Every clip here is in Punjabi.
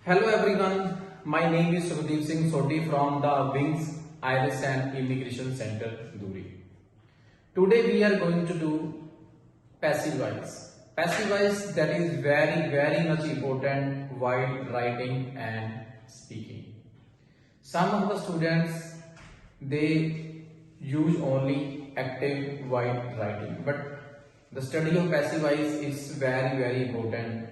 Hello everyone, my name is Sukhdeep Singh Sodhi from the Wings IELTS and Immigration Center, Duri. Today we are going to do passive voice. Passive voice that is very much important while writing and speaking. Some of the students they use only active while writing, but the study of passive voice is very important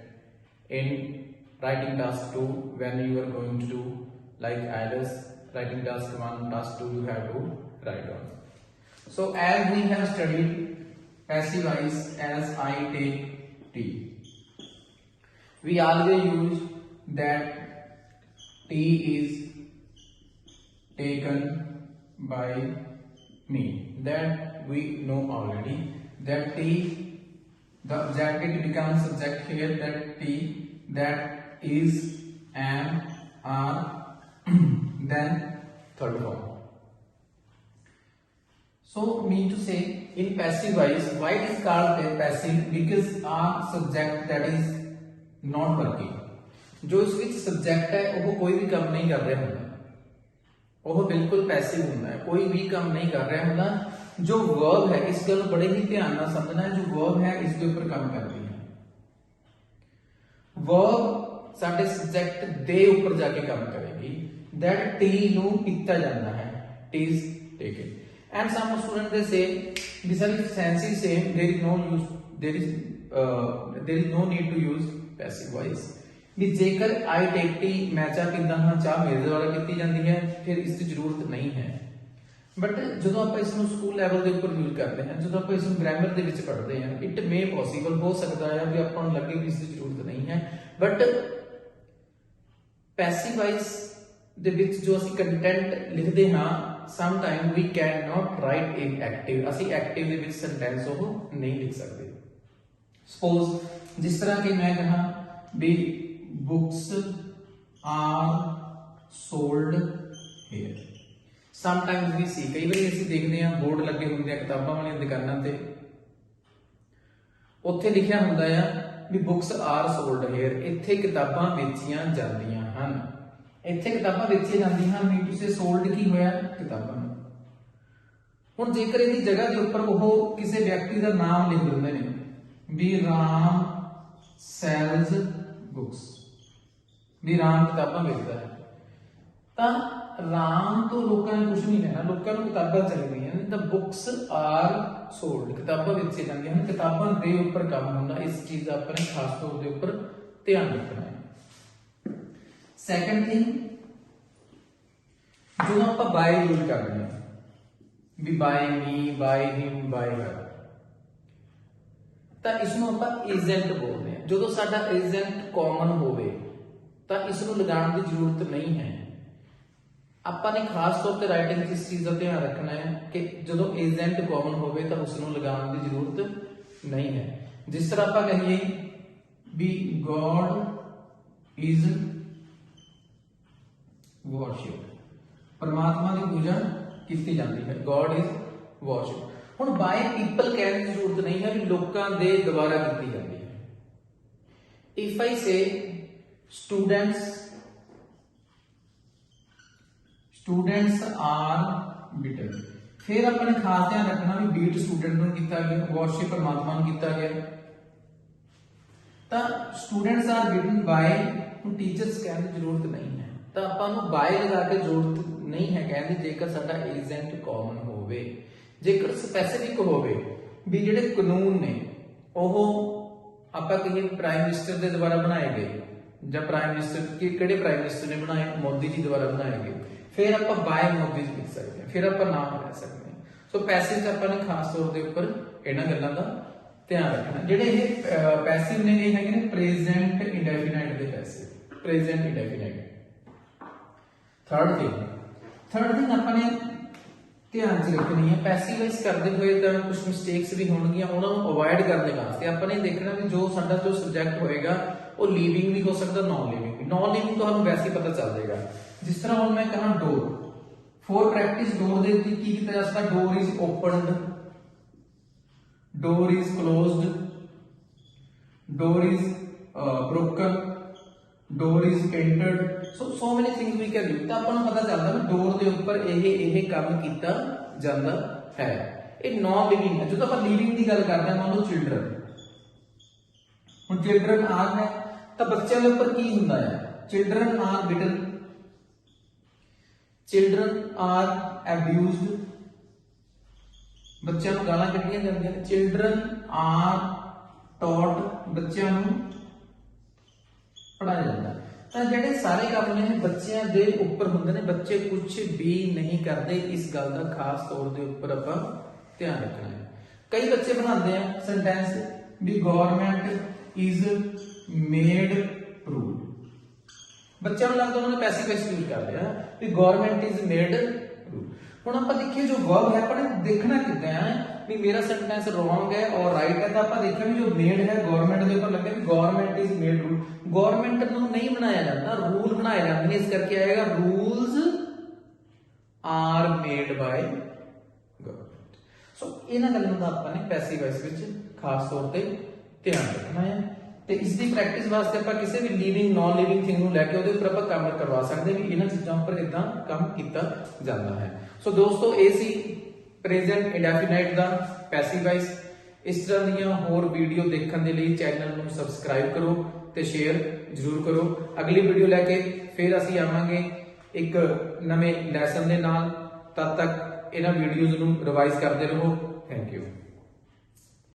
in writing task 2 when you are going to do like IELTS writing task 1, task 2 you have to write on. So as we have studied passive voice as I take tea, we always use that tea is taken by me. That we know already. That tea, the object it becomes subject here. That tea, that is, am, are, then third form. So mean to say in passive voice, why it is called a passive? Because our subject that is not working. जो इस विच सब्जेक्ट है वो कोई भी काम नहीं कर रहा होता, वो बिल्कुल पैसिव होता है, कोई भी काम नहीं कर रहा होता. जो वर्ब है इस गल बड़े ही ध्यान ना समझना है, जो वर्ब है इसके ऊपर काम करती है. वर्ब साडे सब्जेक्ट दे ऊपर जाके काम करेगी. दैट टी नू पीता जाता है, tea is taken. And some student they say this are sense is same, there is no use, there is no need to use passive voice. भी जेकर आई टेक टी मैं चाह पींदा हां, चाह मेरे द्वारा कीती जाती है, फिर इसकी जरूरत नहीं है. बट जो आप इसको स्कूल लैवल के ऊपर यूज करते हैं, जो आप इसको ग्रामर के विच पढ़ते हैं, इट मे पॉसिबल हो सकता है भी आपको लगे भी इसकी जरूरत नहीं है. बट पैसिव वॉइस ਦੇ ਵਿੱਚ ਜੋ ਅਸੀਂ ਕੰਟੈਂਟ ਲਿਖਦੇ ਹਾਂ, some time we can not write in active. ਅਸੀਂ ਐਕਟਿਵ ਦੇ ਵਿੱਚ ਸੈਂਟੈਂਸ ਉਹ ਨਹੀਂ ਲਿਖ ਸਕਦੇ. ਸਪੋਜ਼ ਜਿਸ ਤਰ੍ਹਾਂ ਕਿ ਮੈਂ ਕਹਾਂ ਵੀ ਬੁక్స్ ਆਰ ਸੋਲਡ ਹੇਅਰ. ਸਮ ਟਾਈਮਸ ਵੀ ਸੀ, ਕਈ ਵਾਰੀ ਅਸੀਂ ਦੇਖਦੇ ਹਾਂ ਬੋਰਡ ਲੱਗੇ ਹੁੰਦੇ ਆ ਕਿਤਾਬਾਂ ਵਾਲੀਆਂ ਦੁਕਾਨਾਂ ਤੇ, ਉੱਥੇ ਲਿਖਿਆ ਹੁੰਦਾ ਆ ਵੀ ਬੁక్స్ ਆਰ ਸੋਲਡ ਹੇਅਰ. ਇੱਥੇ ਕਿਤਾਬਾਂ ਵੇਚੀਆਂ ਜਾਂਦੀਆਂ ਹਨ. ਇੱਥੇ ਕਿਤਾਬਾਂ ਵੇਚੀਆਂ ਜਾਂਦੀਆਂ ਹਨ, ਮੀਨ ਟੂ ਸੇ ਸੋਲਡ ਕੀ ਹੋਇਆ, ਕਿਤਾਬਾਂ. ਹੁਣ ਜੇਕਰ ਇਹਦੀ ਜਗ੍ਹਾ ਦੇ ਉੱਪਰ ਉਹ ਕਿਸੇ ਵਿਅਕਤੀ ਦਾ ਨਾਮ ਲਿਖ ਦਿੰਦੇ ਨੇ ਵੀ ਰਾਮ ਸੈਲਸ ਬੁక్స్, ਵੀ ਰਾਮ ਕਿਤਾਬਾਂ ਵੇਚਦਾ ਹੈ, ਤਾਂ ਰਾਮ ਤੋਂ ਲੋਕਾਂ ਨੇ ਕੁਝ ਨਹੀਂ ਲੈਣਾ, ਲੋਕਾਂ ਨੂੰ ਕਿਤਾਬਾਂ ਚਾਹੀਦੀਆਂ ਨੇ. ਤਾਂ ਬੁక్స్ ਆਰ ਸੋਲਡ, ਕਿਤਾਬਾਂ ਵੇਚੀਆਂ ਜਾਂਦੀਆਂ ਹਨ, ਕਿਤਾਬਾਂ ਦੇ ਉੱਪਰ ਕੰਮ ਹੁੰਦਾ. ਇਸ ਚੀਜ਼ ਦਾ ਆਪਾਂ ਨੇ ਖਾਸ ਤੌਰ ਦੇ ਉੱਪਰ ਧਿਆਨ ਰੱਖਣਾ ਹੈ. ਸੈਕੰਡ ਥਿੰਗ, ਜਦੋਂ ਆਪਾਂ ਬਾय ਯੂਜ਼ ਕਰਦੇ ਹਾਂ ਵੀ ਬਾय ਮੀ, ਬਾय ਹਿਮ, ਬਾय ਹਰ, ਤਾਂ ਇਸ ਨੂੰ ਆਪਾਂ ਏਜੰਟ ਬੋਲਦੇ ਹਾਂ. ਜਦੋਂ ਸਾਡਾ ਏਜੰਟ ਕਾਮਨ ਹੋਵੇ ਤਾਂ ਇਸ ਨੂੰ ਲਗਾਉਣ ਦੀ ਜ਼ਰੂਰਤ ਨਹੀਂ ਹੈ. ਆਪਾਂ ਨੇ ਖਾਸ ਤੌਰ ਤੇ ਰਾਈਟਿੰਗ 'ਚ ਇਸ ਚੀਜ਼ ਦਾ ਧਿਆਨ ਰੱਖਣਾ ਹੈ ਕਿ ਜਦੋਂ ਏਜੰਟ ਕਾਮਨ ਹੋਵੇ ਤਾਂ ਉਸ ਨੂੰ ਲਗਾਉਣ ਦੀ ਜ਼ਰੂਰਤ ਨਹੀਂ ਹੈ. ਜਿਸ ਤਰ੍ਹਾਂ ਆਪਾਂ ਕਹੀਏ ਵੀ ਗॉड ਇਜ਼ ਵਰਸ਼ਿਪ, ਪਰਮਾਤਮਾ ਦੀ ਪੂਜਾ ਕੀਤੀ ਜਾਂਦੀ ਹੈ, ਗॉड ਇਜ਼ ਵਰਸ਼ਿਪ. ਹੁਣ ਬਾय ਪੀਪਲ ਕਹਿਣ ਦੀ ਜ਼ਰੂਰਤ ਨਹੀਂ ਹੈ ਵੀ ਲੋਕਾਂ ਦੇ ਦੁਆਰਾ ਕੀਤੀ ਜਾਂਦੀ ਹੈ. If I say students are beaten, फिर अपने खास ध्यान रखना भी बीट स्टूडेंट ਨੂੰ ਕੀਤਾ ਗਿਆ, ਵਰਸ਼ਿਪ ਪਰਮਾਤਮਾ ਨੂੰ ਕੀਤਾ ਗਿਆ. ਤਾਂ स्टूडेंट्स आर बीटन बाय, ਹੁਣ ਟੀਚਰਸ ਕਹਿਣ ਦੀ ਜ਼ਰੂਰਤ ਨਹੀਂ ਹੈ, ਤਾਂ ਆਪਾਂ ਨੂੰ ਬਾय ਲਗਾ ਕੇ ਜ਼ਰੂਰਤ ਨਹੀਂ ਹੈ ਕਹਿਣ ਦੀ ਜੇਕਰ ਸਾਡਾ ਏਜੰਟ ਕਾਮਨ ਹੋਵੇ. ਜੇਕਰ ਸਪੈਸੀਫਿਕ ਹੋਵੇ ਵੀ ਜਿਹੜੇ ਕਾਨੂੰਨ ਨੇ ਉਹ ਆਪਾਂ ਕਹੀਏ ਪ੍ਰਾਈਮ ਮਿਨਿਸਟਰ ਦੇ ਦੁਆਰਾ ਬਣਾਏ ਗਏ, ਜਾਂ ਪ੍ਰਾਈਮ ਮਿਨਿਸਟਰ ਕਿਹੜੇ ਪ੍ਰਾਈਮ ਮਿਨਿਸਟਰ ਨੇ ਬਣਾਏ, ਮੋਦੀ ਜੀ ਦੁਆਰਾ ਬਣਾਏ ਗਏ, फिर आप बाय मोदी लिख सकते हैं, फिर आप नाम ले सकते हैं. सो पैसिव च आपने खास तौर के उपर इन्हां गल्लां दा ध्यान रखना. जिहड़े ये पैसिव ने ये हैगे ने प्रेजेंट इंडेफिनाइट दे passive, present indefinite. Third thing आपने ध्यान च रखनी है, पैसिव वाइज करते हुए तो कुछ मिस्टेक्स भी होणगियां, उन्हां नूं अवॉइड करने वास्ते आपने देखना भी जो साडा जो सब्जैक्ट होएगा वो लीविंग भी हो सकता, नॉन लीविंग भी. नॉन लीविंग तो हमें वैसे ही पता चल जाएगा. जिस तरह हम मैं कहा डोर, फॉर प्रैक्टिस डोर दे की किया जा सकता, door is opened, door is closed, door is broken, door is entered, so many things we can do। ਤਾਂ ਆਪਾਂ ਨੂੰ ਪਤਾ ਚੱਲਦਾ ਵੀ door ਦੇ ਉੱਪਰ ਇਹ ਕੰਮ ਕੀਤਾ ਜਾਂਦਾ ਹੈ। ਇਹ ਨॉन ਲਿਵਿੰਗ ਹੈ। ਜਦੋਂ ਆਪਾਂ ਲਿਵਿੰਗ ਦੀ ਗੱਲ ਕਰਦੇ ਹਾਂ, ਮੰਨ ਲਓ ਚਿਲਡਰਨ, ਹੁਣ ਚਿਲਡਰਨ ਆਰ ਹੈ ਤਾਂ ਬੱਚਿਆਂ ਦੇ ਉੱਪਰ ਕੀ ਹੁੰਦਾ ਹੈ? ਚਿਲਡਰਨ ਆਰ ਬਿਟਨ, ਚਿਲਡਰਨ ਆਰ ਅਬਿਊਜ਼ਡ, ਬੱਚਿਆਂ ਨੂੰ ਗਾਲਾਂ ਕੱਢੀਆਂ ਜਾਂਦੀਆਂ ਨੇ। ਚਿਲਡਰਨ ਆਰ ਟੌਟ, ਬੱਚਿਆਂ ਨੂੰ ਪੜਾਇਆ ਜਾਂਦਾ। ਤਾਂ ਜਿਹੜੇ ਸਾਰੇ ਕੰਮ ਨੇ ਬੱਚਿਆਂ ਦੇ ਉੱਪਰ ਹੁੰਦੇ ਨੇ, ਬੱਚੇ ਕੁਝ ਵੀ ਨਹੀਂ ਕਰਦੇ। ਇਸ ਗੱਲ ਦਾ ਖਾਸ ਤੌਰ ਦੇ ਉੱਪਰ ਆਪਾਂ ਧਿਆਨ ਰੱਖਣਾ ਹੈ। ਕਈ ਬੱਚੇ ਬਣਾਉਂਦੇ ਆ ਸੈਂਟੈਂਸ ਵੀ ਗਵਰਨਮੈਂਟ ਇਜ਼ ਮੇਡ ਰੂਲ, ਬੱਚਿਆਂ ਨੂੰ ਲੱਗਦਾ ਉਹਨਾਂ ਨੇ ਪੈਸਿਵ ਵਾਇਸ ਯੂਜ਼ ਕਰ ਲਿਆ ਵੀ ਗਵਰਨਮੈਂਟ ਇਜ਼ ਮੇਡ ਰੂਲ। ਹੁਣ ਆਪਾਂ ਦੇਖੀਏ ਜੋ ਵਰਬ ਹੈ, ਆਪਾਂ ਨੇ ਦੇਖਣਾ ਕਿੱਦਾਂ ਹੈ ਵੀ ਮੇਰਾ ਸੈਂਟੈਂਸ ਰੋਂਗ ਹੈ ਔਰ ਰਾਈਟ ਹੈ। ਤਾਂ ਆਪਾਂ ਦੇਖਿਆ ਵੀ ਜੋ ਮੇਡ ਹੈ ਗਵਰਨਮੈਂਟ ਦੇ ਉੱਪਰ ਲੱਗਿਆ ਵੀ government is made rule. Government ਨੂੰ ਨਹੀਂ ਬਣਾਇਆ ਜਾਂਦਾ, ਰੂਲ ਬਣਾਏ ਜਾਂਦੇ ਨੇ। ਇਸ ਕਰਕੇ ਆਏਗਾ rules are made by government. So ਇਹਨਾਂ ਗੱਲਾਂ ਦਾ ਆਪਾਂ ਨੇ ਪੈਸਿਵ ਵਾਇਸ ਵਿੱਚ ਖਾਸ ਤੌਰ ਤੇ ਧਿਆਨ ਰੱਖਣਾ ਹੈ। ਤੇ ਇਸ ਦੀ ਪ੍ਰੈਕਟਿਸ ਵਾਸਤੇ ਆਪਾਂ ਕਿਸੇ ਵੀ ਲਿਵਿੰਗ ਨॉन ਲਿਵਿੰਗ ਥਿੰਗ ਨੂੰ ਲੈ ਕੇ ਉਹਦੇ ਉੱਪਰ ਆਪਾਂ ਕੰਮ ਕਰਵਾ ਸਕਦੇ ਵੀ ਇਹਨਾਂ ਚੀਜ਼ਾਂ ਉੱਪਰ ਇਦਾਂ ਕੰਮ ਕੀਤਾ ਜਾਂਦਾ ਹੈ। ਸੋ ਦੋਸਤੋ, ਇਹ ਸੀ ਪ੍ਰੈਜ਼ੈਂਟ ਇੰਡੈਫੀਨਾਈਟ ਦਾ ਪੈਸਿਵ ਵਾਇਸ। ਇਸ ਤਰ੍ਹਾਂ ਦੀਆਂ ਹੋਰ ਵੀਡੀਓ ਦੇਖਣ ਦੇ ਲਈ ਚੈਨਲ ਨੂੰ ਸਬਸਕ੍ਰਾਈਬ ਕਰੋ ਤੇ ਸ਼ੇਅਰ ਜ਼ਰੂਰ ਕਰੋ। ਅਗਲੀ ਵੀਡੀਓ ਲੈ ਕੇ ਫਿਰ ਅਸੀਂ ਆਵਾਂਗੇ ਇੱਕ ਨਵੇਂ ਲੈਸਨ ਦੇ ਨਾਲ। ਤਦ ਤੱਕ ਇਹਨਾਂ ਵੀਡੀਓਜ਼ ਨੂੰ ਰਿਵਾਈਜ਼ ਕਰਦੇ ਰਹੋ। Thank you.